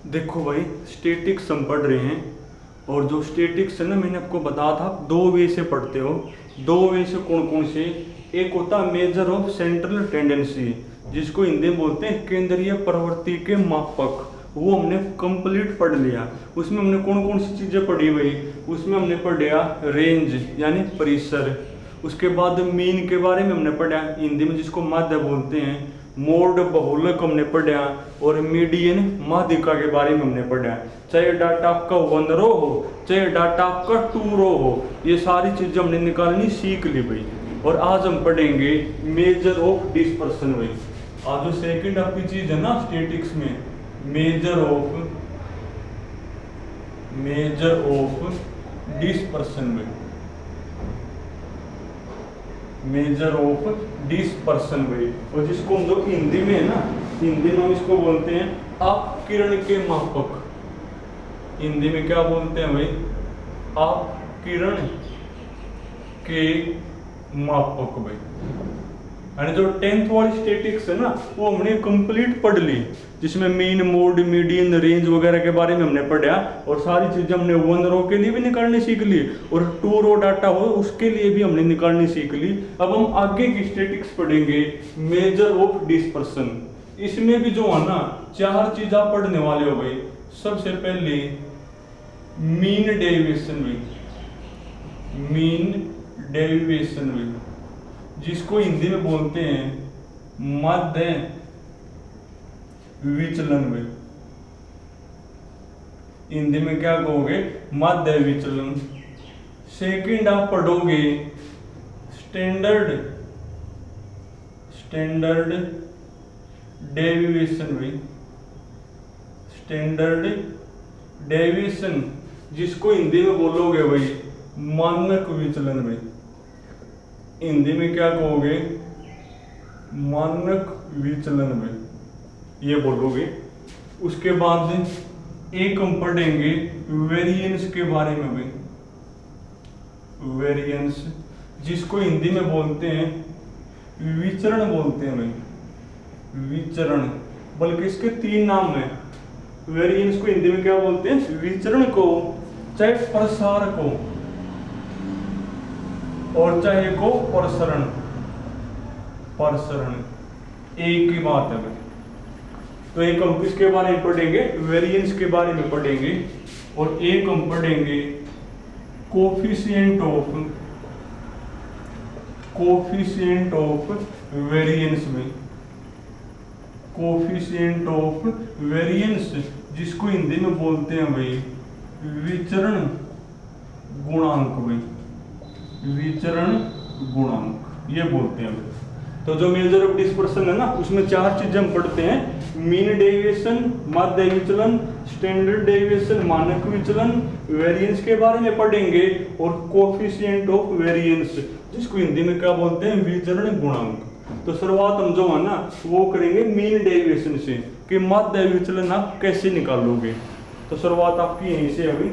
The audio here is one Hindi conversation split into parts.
देखो भाई, स्टैटिक्स हम पढ़ रहे हैं। और जो स्टैटिक्स है ना, मैंने आपको बताया था दो वे से पढ़ते हो। दो वे से कौन कौन से? एक होता है मेजर ऑफ सेंट्रल टेंडेंसी, जिसको हिंदी में बोलते हैं केंद्रीय प्रवृत्ति के मापक। वो हमने कंप्लीट पढ़ लिया। उसमें हमने कौन कौन सी चीज़ें पढ़ी भाई? उसमें हमने पढ़ा रेंज यानी परिसर। उसके बाद मीन के बारे में हमने पढ़ा, हिंदी में जिसको माध्य बोलते हैं। मोड बहुलक हमने पढ़ा। और मीडियन माध्यिका के बारे में हमने पढ़ा। चाहे डाटा आपका 1 रो हो, चाहे डाटा आपका 2 रो हो, ये सारी चीजें हमने निकालनी सीख ली भाई। और आज हम पढ़ेंगे मेजर ऑफ डिस्पर्सन भाई। आज जो सेकंड आपकी चीज है ना स्टैटिक्स में, मेजर ऑफ डिस्पर्सन में, मेजर ऑफ डिस्पर्सन वे। और जिसको हम जो हिंदी में है ना, हिंदी में हम इसको बोलते हैं अपकिरण के मापक। हिंदी में क्या बोलते हैं भाई? अपकिरण के मापक भाई। यानी जो 10th वाली स्टैटिक्स है ना, वो हमने कंप्लीट पढ़ ली, जिसमें मीन, मोड, मीडियन, रेंज वगैरह के बारे में हमने पढ़ा। और सारी चीजें हमने 1 रो के लिए भी निकालनी सीख ली, और 2 रो डाटा हो उसके लिए भी हमने निकालनी सीख ली। अब हम आगे की स्टैटिक्स पढ़ेंगे, मेजर ऑफ डिस्पर्सन। इसमें भी जो है ना, 4 चीज आप पढ़ने वाले हो भाई। सबसे पहले मीन डेविएशन में, मीन डेविएशन में, जिसको हिंदी में बोलते हैं माध्य विचलन में। हिंदी में क्या कहोगे? माध्य विचलन। सेकंड आप पढ़ोगे स्टैंडर्ड डेविएशन में, स्टैंडर्ड डेविएशन, जिसको हिंदी में बोलोगे भाई मानक विचलन में। हिंदी में क्या कहोगे? मानक विचलन में, ये बोलोगे। उसके बाद एक हम पढ़ेंगे वेरिएंस के बारे में भी। वेरिएंस, जिसको हिंदी में बोलते हैं विचरण बोलते हैं भाई, विचरण। बल्कि इसके 3 नाम हैं। वेरिएंस को हिंदी में क्या बोलते हैं? विचरण को, चाहे प्रसार को, और चाहे को प्रसरण। प्रसरण एक ही बात है भाई। तो एक हम किसके बारे में पढ़ेंगे? वेरिएंस के बारे में पढ़ेंगे। और एक हम पढ़ेंगे कोफिशिएंट ऑफ वेरिएंस में, कोफिशिएंट ऑफ वेरिएंस, जिसको हिंदी में बोलते हैं भाई विचरण गुणांक भाई, विचरण गुणांक, ये बोलते हैं भाई। तो जो मेजर ऑफ डिस्पर्सन है ना, उसमें 4 चीजें हम पढ़ते हैं। मीन डेविएशन, माध्य विचलन, स्टैंडर्ड डेविएशन, मानक विचलन। वेरिएंस के बारे में पढ़ेंगे। और कोफिशिएंट ऑफ वेरिएंस, जिसको हिंदी में क्या बोलते हैं? विचरण गुणांक। तो शुरुआत हम जो है ना, वो करेंगे मीन डेविएशन से, कि माध्य विचलन आप कैसे निकालोगे। तो शुरुआत आपकी यहीं से अभी।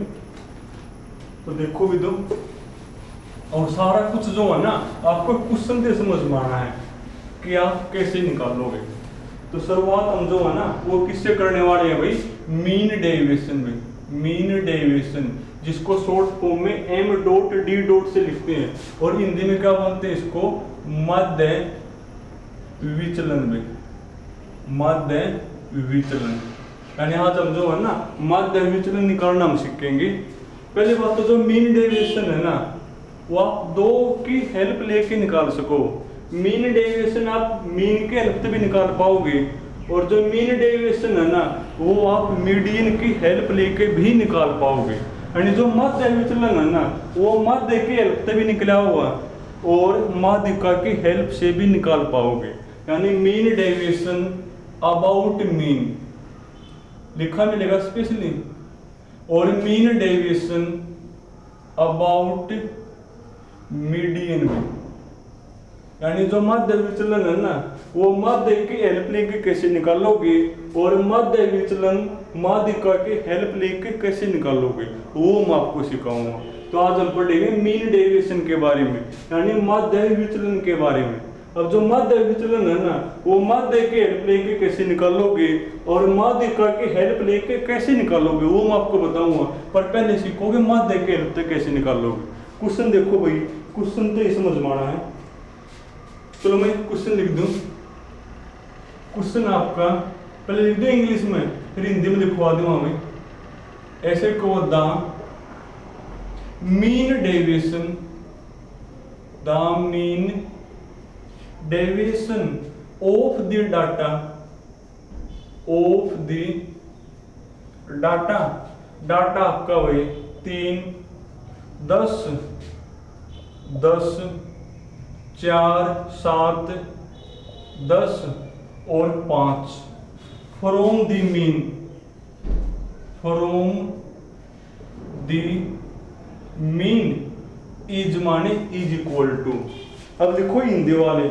तो देखो भी दो, और सारा कुछ जो है ना, आपको क्वेश्चन से समझ में आना है कि आप कैसे निकालोगे। तो शुरुआत हम जो है ना, वो किससे करने वाले हैं भाई? मीन डेविएशन में। मीन डेविएशन, जिसको शॉर्ट फॉर्म में m.d. से लिखते हैं। और हिंदी में क्या बोलते हैं इसको? माध्य विचलन में, माध्य विचलन। यानी आज हम जो है ना, माध्य विचलन निकालना हम सीखेंगे। पहली बात तो जो मीन डेविएशन है ना, वो आप 2 की हेल्प लेके निकाल सको। मीन डेविएशन आप मीन के हेल्प से भी निकाल पाओगे, और जो मीन डेविएशन है ना, वो आप मीडियन की हेल्प लेके भी निकाल पाओगे। यानी जो माध्य विचलन है ना, वो माध्य की हेल्प से भी निकला हुआ, और माध्यिका की हेल्प से भी निकाल पाओगे। यानी मीन डेविएशन अबाउट मीन लिखा मिलेगा स्पेशली, और मीन डेविएशन अबाउट मीडियन में। यानी जो माध्य विचलन है ना, वो माध्य की हेल्प लेके कैसे निकालोगे, और माध्य विचलन माध्यिका की हेल्प लेके कैसे निकालोगे, वो मैं आपको सिखाऊंगा। तो आज हम पढ़ेंगे मीन डेविएशन के बारे में, यानी माध्य विचलन के बारे में। अब जो माध्य विचलन है ना, वो माध्य की हेल्प लेके कैसे निकालोगे और माध्यिका की हेल्प लेके कैसे निकालोगे वो मैं आपको बताऊंगा। पर पहले सीखोगे माध्य की हेल्प से कैसे निकालोगे। क्वेश्चन देखो भाई, क्वेश्चन तो ये समझ में आना है। चलो मैं क्वेश्चन लिख दूं। क्वेश्चन आपका पहले लिख दो इंग्लिश में, फिर हिंदी में लिखवा दूंगा मैं। ऐसे को the mean deviation, the mean deviation of the data, of the data, data आपका वही 3, 10, 10, 4, 7, 10 और 5 from the mean, from the mean is माने इज इक्वल टू। अब देखो हिंदी वाले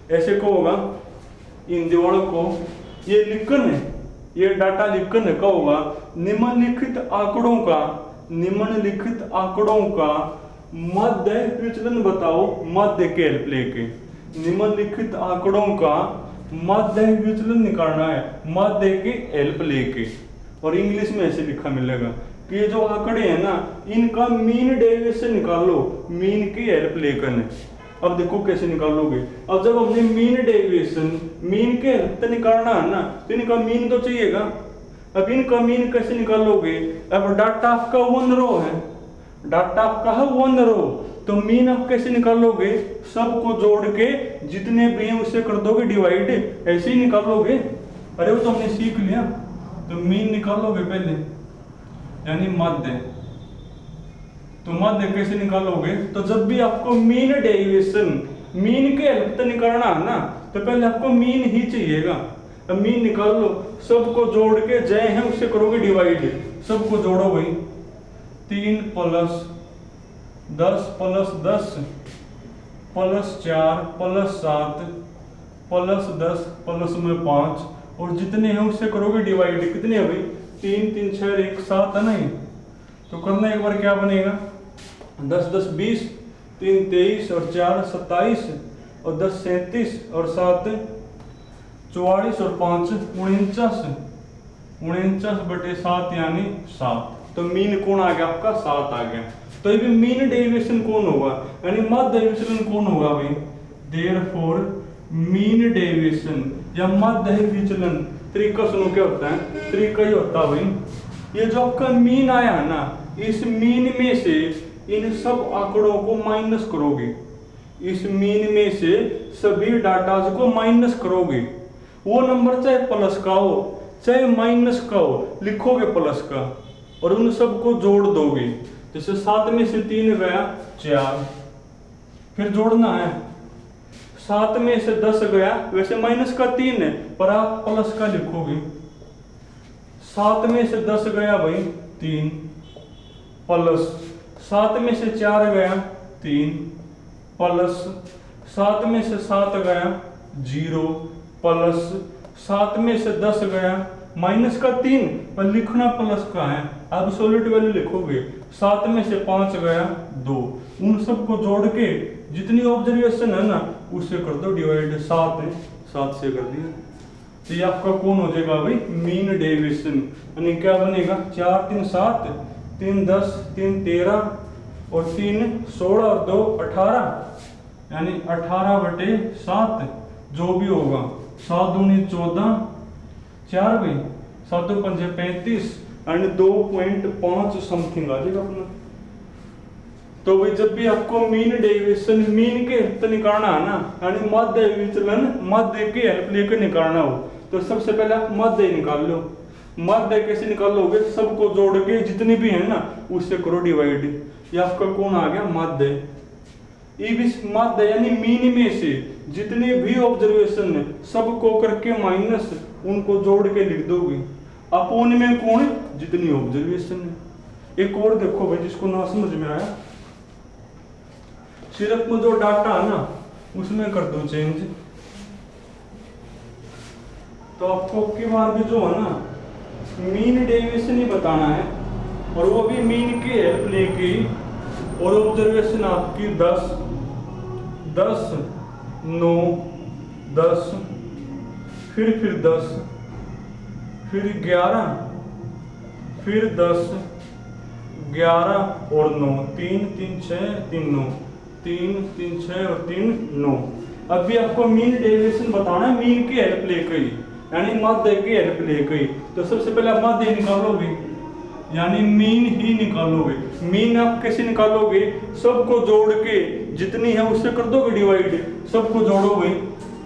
ऐसे को होगा, हिंदी वालों को ये लिखन है, ये डाटा लिखन का होगा निम्नलिखित आंकड़ों का, निम्नलिखित आंकड़ों का मध्य विचलन बताओ मध्य के हेल्प लेके। निम्नलिखित आंकड़ों का मध्य विचलन निकालना है मध्य की हेल्प लेके। और इंग्लिश में ऐसे लिखा मिलेगा कि ये जो आंकड़े हैं ना, इनका मीन डेविएशन निकालो मीन की हेल्प लेकर। अब देखो कैसे निकालोगे। अब जब हमने मीन डेविएशन मीन के हेल्प से निकालना है ना, तो इनका मीन तो चाहिएगा। अब इनका मीन कैसे निकालोगे। अब डाटा आपका 1 रो है, डाटा आपका है 1 रो, तो मीन आप कैसे निकालोगे, सबको जोड़ के जितने भी हैं उससे कर दोगे डिवाइड, ऐसे ही निकालोगे। अरे वो तो हमने सीख लिया। तो मीन निकालोगे पहले, यानी माध्य। तो माध्य कैसे निकालोगे, तो जब भी आपको मीन डेविएशन मीन के हेल्प से निकालना है ना, तो पहले आपको मीन ही चाहिएगा। अब मीन निकाल लो, सबको जोड़ के जय है उससे करोगे डिवाइड, सबको जोड़ो भाई। 3 + 10 + 10 + 4 + 7 + 10 + 5 और जितने हैं उससे करोगे डिवाइड। कितने है भाई, 3 3 6 1 7 है ना। ये तो करना एक बार क्या बनेगा, 10 10 20, 3 23 और 4 27 और 10 37 और 7 44 और 5 49, 49/7 यानी 7। तो मीन कौन आ गया आपका, 7 आ गया। तो ये मीन डेविएशन कौन होगा, यानी मध्य विचलन कौन होगा भाई। देयरफॉर मीन डेविएशन या मध्य विचलन तरीका सुनो क्या होता है, तरीका ही होता है भाई। ये जो आपका मीन आया है ना, इस मीन में से इन सब आंकड़ों को माइनस करोगे, इस मीन में से सभी डाटाज को माइनस करोगे। वो नंबर चाहे प्लस का हो चाहे माइनस का हो, लिखोगे प्लस का और उन सबको जोड़ दोगे। जैसे 7 में से 3 गया 4, फिर जोड़ना है। 7 में से 10 गया, वैसे माइनस का 3 है पर आप प्लस का लिखोगे। 7 में से 10 गया भाई 3 प्लस, 7 में से 4 गया 3 प्लस, 7 में से 7 गया 0 प्लस, 7 में से 10 गया माइनस का 3 पर लिखना प्लस का है, एब्सोल्यूट वैल्यू लिखोगे। 7 में से 5 गया 2, उन सबको जोड़ के जितनी ऑब्जर्वेशन है ना उससे कर दो डिवाइड। 7 है, 7 से कर दिया। तो ये आपका कौन हो जाएगा भाई, मीन डेविएशन। यानी क्या बनेगा, 4 3 7, 3 10, 3 13 और 3 16 और 2 18, यानी 18/7 जो भी होगा। 7 दूनी 14, 4 भाई 7 2 5 35 एंड 2.5 समथिंग आ जाएगा अपना। तो भाई जब भी आपको मीन डेविएशन मीन के हेल्प निकालना है ना, यानी मध्य विचलन मध्य की हेल्प लेकर निकालना हो, तो सबसे पहले आप मध्य निकाल लो। मध्य कैसे निकालोगे, सबको जोड़ के जितने भी है ना उससे करो डिवाइड। ये आपका कौन आ गया, मध्य। मध्य यानी मीन में से जितने भी ऑब्जर्वेशन है सबको करके माइनस, उनको जोड़ के लिख दोगे। अपोन में कौन, जितनी ऑब्जर्वेशन है। एक और देखो भाई जिसको ना समझ में आया, सिर्फ में जो डाटा है ना उसमें कर दो चेंज। तो आपको की बार भी जो है ना मीन डेविएशन ही बताना है, और वो भी मीन की हेल्प लेके। और ऑब्जर्वेशन आपकी 10 10 9 10, फिर 10, फिर 11, फिर 10, 11 और 9, 3 3 6 3 9, 3 3 6 और 3 9। अभी आपको मीन डेविएशन बताना है, मीन की हेल्प लेकर ही, यानी माध्य की हेल्प लेकर ही। तो सबसे पहले आप माध्य निकालोगे, यानी मीन ही निकालोगे। मीन आप कैसे निकालोगे? सबको जोड़ के जितनी है उससे कर दोगे डिवाइड, सबको जोड़ोगे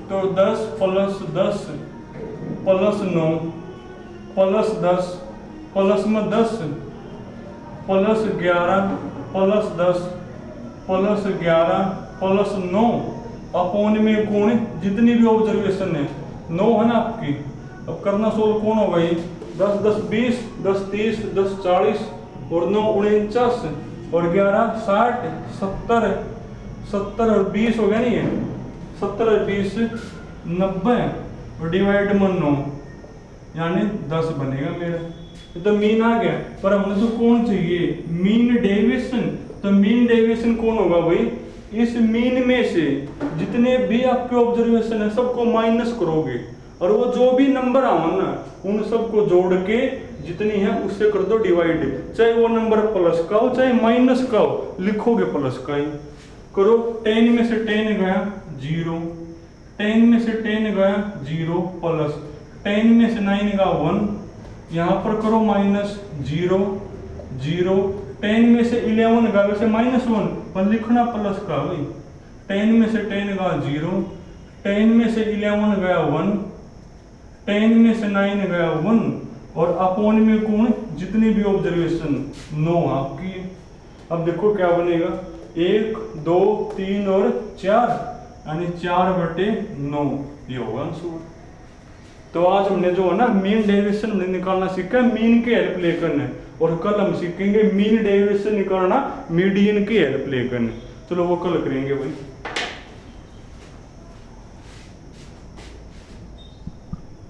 तो 10 प्लस 10 प्लस 9 प्लस 10 प्लस में 10 plus 11 plus 10 plus 11 plus 9 upon में कौन जितनी भी ऑब्जर्वेशन है 9 है ना आपकी। अब करना सोल्व कौन होगा ये? 10 10 20 10 30 10 40 और 9 49 और 11 60 70 70 और 20 हो गया नहीं है, 70 और 20 90 और डिवाइड में 9 यानी 10 बनेगा मेरा। तो मीन आ गया, पर हमने तो कौन चाहिए? Mean deviation. तो मीन डेविएशन कौन होगा भाई? इस मीन में से जितने भी आपके ऑब्जर्वेशन है सबको माइनस करोगे और वो जो भी नंबर आओ ना उन सबको जोड़ के जितनी है उससे कर दो डिवाइड, चाहे वो नंबर प्लस का हो चाहे माइनस का हो, लिखोगे प्लस का ही। करो 10 में से 10 गया 0, 10 में से 10 गया 0 प्लस 10 में से 9 गया 1, यहाँ पर करो माइनस 0 0, 10 में से 11 गया वैसे -1 पर लिखना प्लस का भाई। 10 में से 10 गया 0, 10 में से 11 गया 1, 10 में से 9 गया 1 और अपोन में कौन जितनी भी ऑब्जर्वेशन 9 आपकी। अब देखो क्या बनेगा, 1 2 3 और 4 यानी 4/9 ये होगा आंसर। तो आज हमने जो है ना मीन डेविएशन निकालना सीखा, मीन की हेल्प लेकर ने, और कल हम सीखेंगे मीन डेविएशन निकालना मीडियन की हेल्प लेकर ने। चलो वो कल करेंगे भाई।